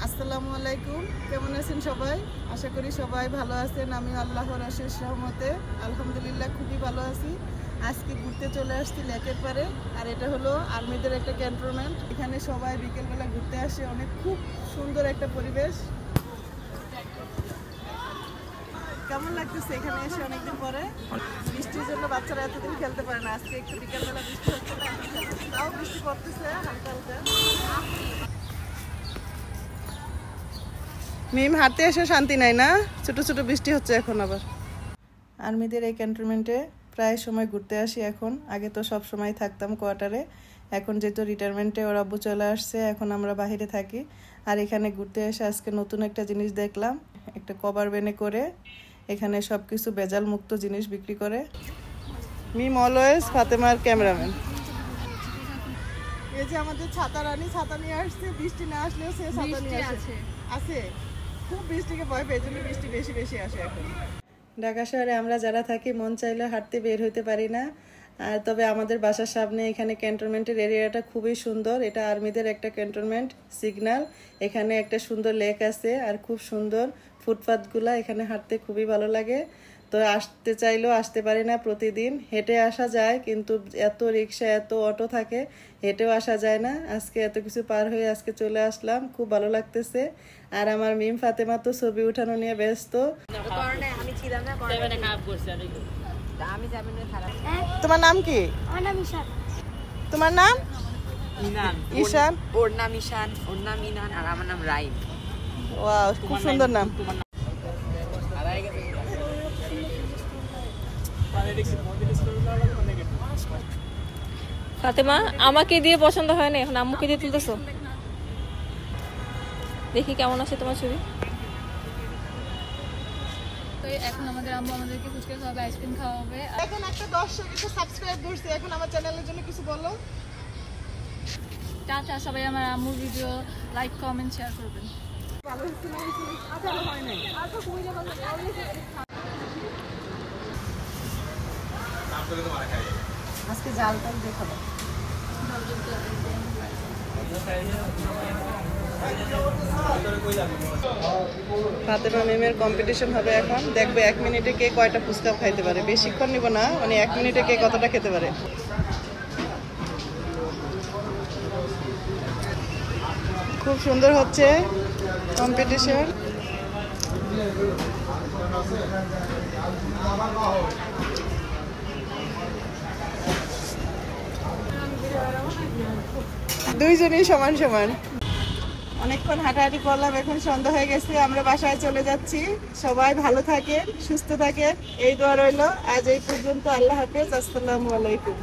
আসসালামু আলাইকুম, কেমন আছেন সবাই? আশা করি সবাই ভালো আছেন। আমি আল্লাহর অশেষ রহমতে আলহামদুলিল্লাহ খুবই ভালো আছি। আজকে ঘুরতে চলে আসছি লেকের পারে, আর এটা হলো আর্মিদের একটা ক্যান্টনমেন্ট। এখানে সবাই বিকেলবেলা ঘুরতে আসে, অনেক খুব সুন্দর একটা পরিবেশ। কেমন লাগতেছে এখানে এসে অনেকদিন পরে? বৃষ্টির জন্য বাচ্চারা এতদিন খেলতে পারে না, আজকে একটু বিকেলবেলা বৃষ্টি হচ্ছে না, তাও বৃষ্টি পড়তেছে হালকা হালকা। মিম হাঁটতে এসে শান্তি নাই না, ছোট ছোট বৃষ্টি হচ্ছে এখন আবার। আর্মিদের এই ক্যান্টনমেন্টে প্রায় সময় ঘুরতে আসি এখন। আগে তো সব সময় থাকতাম কোয়ার্টারে, এখন যেহেতু রিটায়ারমেন্টে ওর আব্বু চলে আসছে, এখন আমরা বাইরে থাকি। আর এখানে ঘুরতে এসে আজকে নতুন একটা জিনিস দেখলাম, একটা কভার ভ্যানে করে এখানে সব কিছু ভেজাল মুক্ত জিনিস বিক্রি করে। মিম অলওয়েজ ফাতেমার ক্যামেরাম্যান। এই যে আমাদের ছাতা রানী ছাতা নিয়ে আসছে, বৃষ্টি না আসলেও সে ছাতা নিয়ে আসে। খুব বৃষ্টিকে ভয় পেয়ে, জন্য বৃষ্টি বেশি বেশি আসে এখন। ঢাকা শহরে আমরা যারা থাকি মন চাইলে হাঁটতে বের হইতে পারি না। আর তবে আমাদের বাসার সামনে এখানে ক্যান্টনমেন্টের এরিয়াটা খুবই সুন্দর। এটা আর্মিদের একটা ক্যান্টনমেন্ট সিগন্যাল। এখানে একটা সুন্দর লেক আছে আর খুব সুন্দর ফুটপাথগুলা, এখানে হাঁটতে খুবই ভালো লাগে। তো আসতে চাইলেও আসতে পারি না প্রতিদিন। হেঁটে আসা যায়, কিন্তু এত রিক্সা এত অটো থাকে, হেঁটেও আসা যায় না। আজকে এত কিছু পার হয়ে আজকে চলে আসলাম, খুব ভালো লাগতেছে। আর আমার মিম ফাতেমা তো ছবি উঠানো নিয়ে ব্যস্ত। তোমার নাম কি? তোমার নাম? ঈশান। ওর নাম ঈশান, ওর নাম ইনান, আর আমার নাম রাইম। ওয়াও, খুব সুন্দর নাম। ফাতেমা, আমাকে দিয়ে পছন্দ হয় না, এখন আম্মুকে দিয়ে তুলতেছো। দেখি কেমন আছে তোমার ছবি। এখন আমাদের আম্মু আমাদেরকে ফুচকা খাওয়াবে, আইসক্রিম খাওয়াবে। এখন একটা দর্শক এসে সাবস্ক্রাইব করছে, এখন আমার চ্যানেলের জন্য কিছু বলো। টাটা, সবাই আমার আম্মুর ভিডিও লাইক কমেন্ট শেয়ার করবেন। ভালো হচ্ছে না? আচ্ছা, হয় নাই। আজকে জাল টাল দেখাবো। ফাতেমা মিমের কম্পিটিশন হবে এখন, দেখবে 1 মিনিটে কে কয়টা ফুচকা খাইতে পারে। বেশিক্ষণ নিব না, মানে 1 মিনিটে কে কতটা খেতে পারে। খুব সুন্দর হচ্ছে কম্পিটিশন। দুইজনই সমান সমান। অনেকক্ষণ হাঁটাহাঁটি করলাম, এখন সন্ধ্যা হয়ে গেছে, আমরা বাসায় চলে যাচ্ছি। সবাই ভালো থাকেন, সুস্থ থাকেন, এই দোয়া রইল। আজ এই পর্যন্ত। আল্লাহ হাফেজ, আসসালামু আলাইকুম।